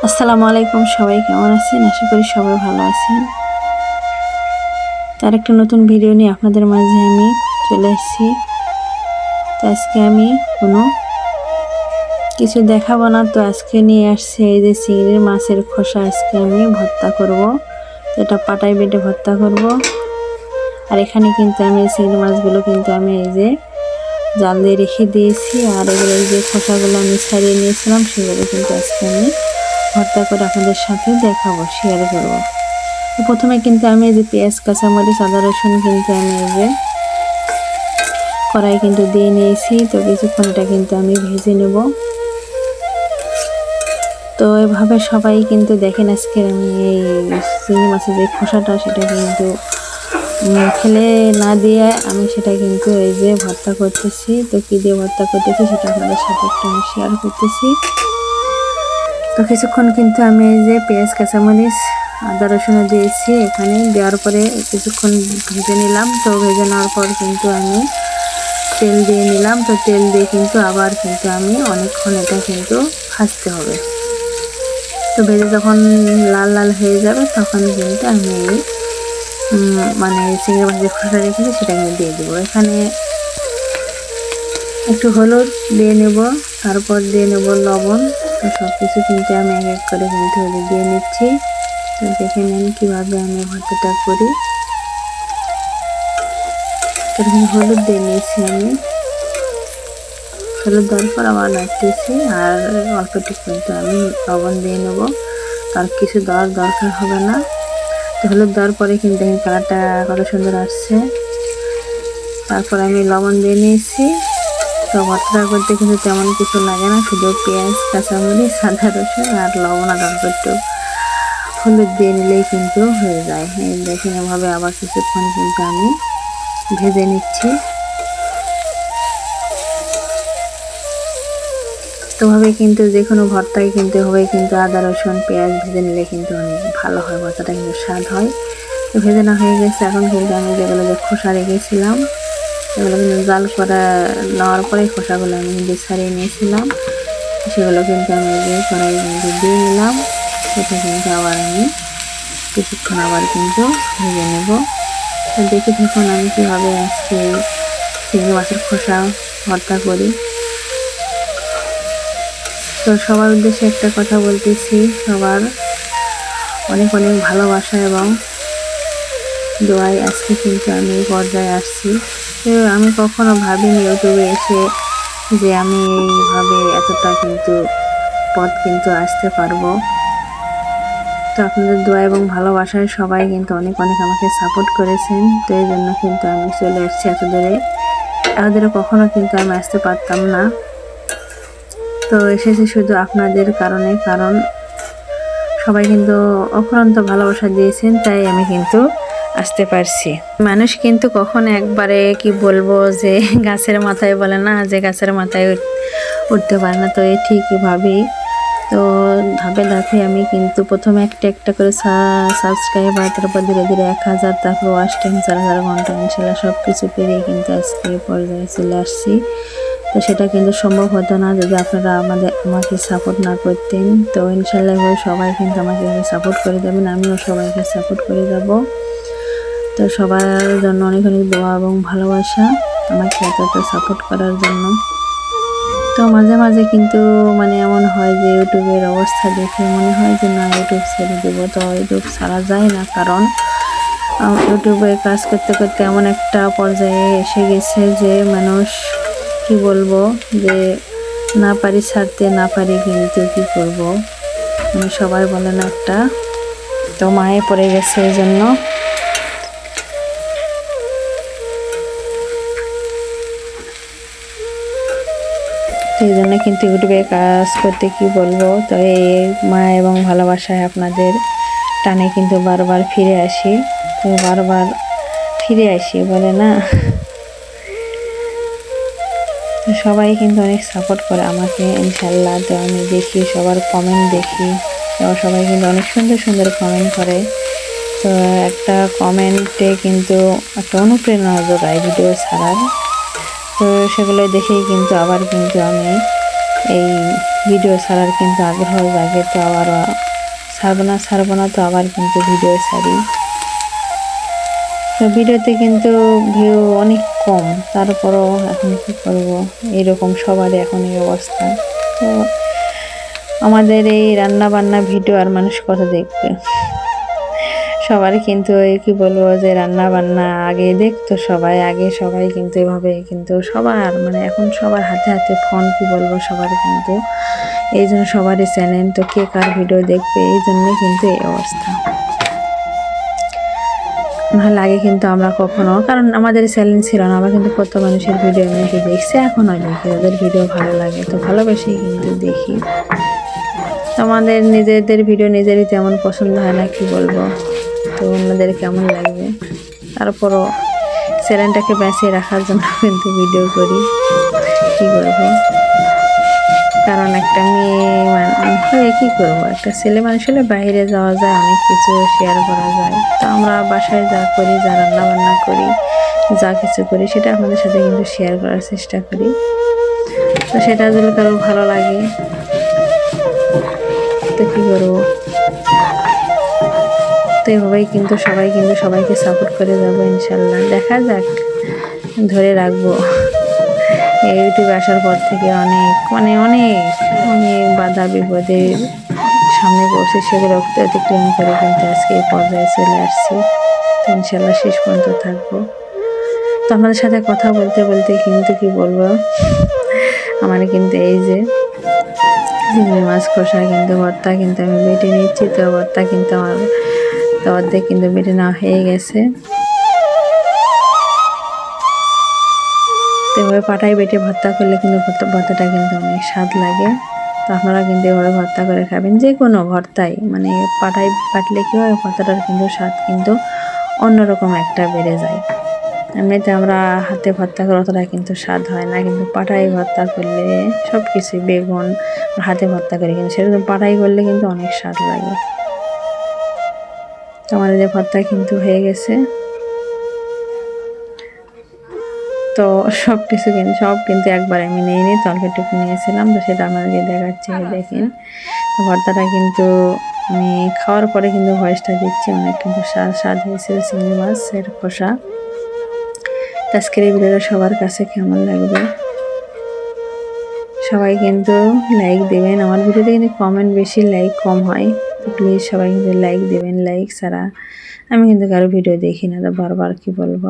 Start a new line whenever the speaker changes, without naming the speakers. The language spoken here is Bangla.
আসসালামু আলাইকুম, সবাই কেমন আছেন? আশা করি সবাই ভালো আছেন। তার একটা নতুন ভিডিও নিয়ে আপনাদের মাঝে আমি চলে এসেছি। তো আজকে আমি কোনো কিছু দেখাবো না, তো আজকে নিয়ে আসছি এই যে চিংড়ির মাছের খোসা। আজকে আমি ভর্তা করব, তো এটা পাটায় বেটে ভর্তা করব। আর এখানে কিন্তু আমি এই চিংড়ি মাছগুলো কিন্তু আমি এই যে জাল দিয়ে রেখে দিয়েছি, আর এগুলো এই যে খোসাগুলো আমি ছাড়িয়ে নিয়েছিলাম, সেগুলো কিন্তু আজকে আমি ভর্তা করে আপনাদের সাথে দেখাবো, শেয়ার করব। প্রথমে কিন্তু আমি এই যে পেঁয়াজ, কাঁচামরিচ, আদা, রসুন কিন্তু আমি এই যে কড়াই কিন্তু দিয়ে নিয়েছি। তো কিছুক্ষণ এটা কিন্তু আমি ভেজে নেব। তো এভাবে সবাই কিন্তু দেখেন, আজকে আমি এই চিংড়ি মাছের যে খোসাটা সেটা কিন্তু ফেলে না দিয়ে আমি সেটা কিন্তু এই যে ভর্তা করতেছি। তো কী দিয়ে ভর্তা করতেছি সেটা আপনাদের সাথে একটু আমি শেয়ার করতেছি। তো কিছুক্ষণ কিন্তু আমি এই যে পেঁয়াজ, কাঁচামরিচ, আদা, রসুন দিয়েছি। এখানে দেওয়ার পরে কিছুক্ষণ ভেজে নিলাম। তো ভেজে নেওয়ার পর কিন্তু আমি তেল দিয়ে নিলাম। তো তেল দিয়ে কিন্তু আবার কিন্তু আমি অনেকক্ষণ এটা কিন্তু ভাজতে হবে। তো ভেজে যখন লাল লাল হয়ে যাবে তখন কিন্তু আমি মানে চিংড়ি মাছের খোসা রেখেছি সেটা কিন্তু দিয়ে দেবো। এখানে একটু হলুদ দিয়ে নেব, তারপর দিয়ে নেব লবণ। তো সব কিছু কিন্তু আমি এক এক করে কিন্তু দিয়ে নিচ্ছি। তো দেখে নেন কীভাবে আমি ভর্তাটা করি। এখানে হলুদ দিয়ে নিয়েছি আমি, হলুদ দেওয়ার পর আবার নাড়তেছি, আর অল্প একটু কিন্তু আমি লবণ দিয়ে নেব। তার কিছু দেওয়ার দরকার হবে না। তো হলুদ দেওয়ার পরে কিন্তু কালারটা কত সুন্দর আসছে। তারপর আমি লবণ দিয়ে নিয়েছি। তো ভর্তা করতে কিন্তু তেমন কিছু লাগে না, শুধু পেঁয়াজ, কাঁচামরিচ, আদা, রসুন আর লবণ আর অল্প একটু হলুদ দিয়ে নিলেই কিন্তু হয়ে যায়। দেখেন এভাবে আবার কিছুক্ষণ কিন্তু আমি ভেজে নিচ্ছি। তো ভাবে কিন্তু যে কোনো ভর্তায় কিন্তু হবে কিন্তু আদা, রসুন, পেঁয়াজ ভেজে নিলে কিন্তু অনেক ভালো হয়, ভর্তাটা কিন্তু স্বাদ হয়। তো ভেজে না হয়ে গেছে, এখন কিন্তু আমি যেগুলো যে খোসা রেখেছিলাম সেগুলো কিন্তু জাল করে নেওয়ার পরে খোসাগুলো আমি কিন্তু ছাড়িয়ে নিয়েছিলাম, সেগুলো কিন্তু আমি যে কড়াই কিন্তু দিয়ে নিলাম। এটা কিন্তু আবার আমি কিছুক্ষণ আবার কিন্তু ভেজে নেব। তো দেখে দেখুন আমি কীভাবে আজকে চিংড়ি মাছের খোসা ভর্তা করি। তো সবার উদ্দেশ্যে একটা কথা বলতেছি, সবার অনেক অনেক ভালোবাসা এবং দোয়ায় আজকে কিন্তু আমি এই পর্যায়ে আসছি। তো আমি কখনো ভাবিনি ইউটিউবে এসে যে আমি এইভাবে এতটা কিন্তু পথ কিন্তু আসতে পারবো। তো আপনাদের দোয়া এবং ভালোবাসায় সবাই কিন্তু অনেক অনেক আমাকে সাপোর্ট করেছেন। তো এই জন্য কিন্তু আমি চলে আসছি এত দূরে কখনো কিন্তু আমি আসতে পারতাম না। তো এসেছি শুধু আপনাদের কারণে, কারণ সবাই কিন্তু অফুরন্ত ভালোবাসা দিয়েছেন, তাই আমি কিন্তু আসতে পারছি। মানুষ কিন্তু কখনো একবারে কি বলবো যে গাছের মাথায় বলে না যে গাছের মাথায় উঠতে পারে না। তো এই ঠিকই ভাবি। তো ধাপে ধাপে আমি কিন্তু প্রথমে একটা একটা করে সাবস্ক্রাইবার, তারপর ধীরে ধীরে 1000, তারপর ওয়াচ টাইম 4000 ঘন্টা, ইনশাল্লাহ সব কিছু পেরিয়ে কিন্তু আজকে পর্যায়ে চলে আসছি। তো সেটা কিন্তু সম্ভব হতো না যদি আপনারা আমাকে সাপোর্ট না করতেন। তো ইনশাল্লাহ সবাই কিন্তু আমাকে সাপোর্ট করে যাবেন, আমিও সবাইকে সাপোর্ট করে যাব। তো সবার জন্য অনেক অনেক দোয়া এবং ভালোবাসা আমাকে এতটা সাপোর্ট করার জন্য। তো মাঝে মাঝে কিন্তু মানে এমন হয় যে ইউটিউবের অবস্থা দেখে মনে হয় যে না, ইউটিউব ছেড়ে দেবো। তো ইউটিউব ছাড়া যায় না, কারণ ইউটিউবে কাজ করতে করতে এমন একটা পর্যায়ে এসে গেছে যে মানুষ কি বলবো যে না পারি ছাড়তে, না পারি কিন্তু কি করব, মানে সবাই বলে না একটা, তো মায়ে পড়ে গেছে এই জন্য। এই জন্য কিন্তু ইউটিউবে কাজ করতে কি বলবো, তো এই মায়া এবং ভালোবাসায় আপনাদের টানে কিন্তু বারবার ফিরে আসি। তো বারবার ফিরে আসি বলে না, তো সবাই কিন্তু অনেক সাপোর্ট করে আমাকে ইনশাল্লাহ। তো আমি দেখি সবার কমেন্ট দেখি, তো সবাই কিন্তু অনেক সুন্দর সুন্দর কমেন্ট করে। তো একটা কমেন্টে কিন্তু একটা অনুপ্রেরণা যোগায় ভিডিও ছাড়ার। তো সেগুলো দেখেই কিন্তু আবার কিন্তু আমি এই ভিডিও ছাড়ার কিন্তু আগ্রহ জাগে, তো আবার ছাড়বো না তো আবার কিন্তু ভিডিও ছাড়ি। তো ভিডিওতে কিন্তু ভিউ অনেক কম, তারপরও এখন কি করব, এরকম সবারই এখন এই অবস্থা। তো আমাদের এই রান্না বান্না ভিডিও আর মানুষ কত দেখবে। সবার কিন্তু এই কি বলবো যে রান্না বান্না আগে দেখতো সবাই, আগে সবাই কিন্তু এভাবে কিন্তু সবার মানে এখন সবার হাতে হাতে ফোন, কি বলবো সবার কিন্তু এই জন্য সবারই চ্যানেল, তো কে কার ভিডিও দেখবে, এই জন্যই কিন্তু এই অবস্থা। নাহলে আগে কিন্তু আমরা কখনো, কারণ আমাদের চ্যালেঞ্জ ছিল না, আমরা কিন্তু কত মানুষের ভিডিও এমনিতে দেখছি, এখনও দেখি, ওদের ভিডিও ভালো লাগে তো ভালোবেসেই কিন্তু দেখি। তো আমাদের নিজেদের ভিডিও নিজেরই তেমন পছন্দ হয় না, কি বলবো, তো অন্যদের কেমন লাগবে, তারপরও চ্যানেলটাকে বাঁচিয়ে রাখার জন্য কিন্তু ভিডিও করি, কি করবো। কারণ একটা মেয়ে হয়ে কী করবো, একটা ছেলে মানুষ হলে বাইরে যাওয়া যায়, অনেক কিছু শেয়ার করা যায়। তো আমরা বাসায় যা করি, যা রান্না বান্না করি, যা কিছু করি, সেটা আপনাদের সাথে কিন্তু শেয়ার করার চেষ্টা করি। তো সেটা যদি কারো ভালো লাগে তো কী করবো। তো এভাবেই কিন্তু সবাই কিন্তু সবাইকে সাপোর্ট করে যাবো ইনশাল্লাহ, দেখা যাক, ধরে রাখবো। ইউটিউবে আসার পর থেকে অনেক অনেক বাধা বিপদের সামনে পড়ছে, সেগুলো অতিক্রম করে কিন্তু আজকে এই পর্যায়ে চলে আসছি। তো ইনশাল্লাহ শেষ পর্যন্ত থাকবো। তো আমাদের সাথে কথা বলতে বলতে কিন্তু কি বলবো, আমার কিন্তু এই যে চিংড়ি মাছ কষা কিন্তু ভর্তা কিন্তু আমি বেটে নিচ্ছি। তো ভর্তা কিন্তু আমার তো অর্ধেক কিন্তু বেটে নেওয়া হয়ে গেছে। তো এভাবে পাটায় বেটে ভর্তা করলে কিন্তু ভর্তাটা কিন্তু অনেক স্বাদ লাগে। তো আপনারা কিন্তু এভাবে ভর্তা করে খাবেন, যে কোনো ভর্তাই মানে পাটায় বাটলে কী হয়, ভর্তাটার কিন্তু স্বাদ কিন্তু অন্যরকম একটা বেড়ে যায়। এমনিতে আমরা হাতে ভর্তা করে অতটা কিন্তু স্বাদ হয় না, কিন্তু পাটায় ভর্তা করলে সব কিছুই বেগুন হাতে ভর্তা করে কিন্তু সেরকম পাটায় করলে কিন্তু অনেক স্বাদ লাগে। তো আমাদের যে ভর্তা কিন্তু হয়ে গেছে। তো সব কিন্তু একবার আমি নিয়ে নিই, তরকারিটুকু নিয়েছিলাম, তো সেটা আপনাদেরকে দেখাচ্ছি। দেখেন ভর্তাটা কিন্তু আমি খাওয়ার পরে কিন্তু ভয়েসটা দিচ্ছি, অনেক কিন্তু স্বাদ হয়েছিল চিংড়ি মাছের কষা। আজকের এই ভিডিওটা সবার কাছে কেমন লাগবে সবাই কিন্তু লাইক দেবেন। আমার ভিডিওতে কিন্তু কমেন্ট বেশি, লাইক কম হয়, তো প্লিজ সবাই কিন্তু লাইক দেবেন। লাইক ছাড়া আমি কিন্তু কারো ভিডিও দেখি না, তো বারবার কি বলবো।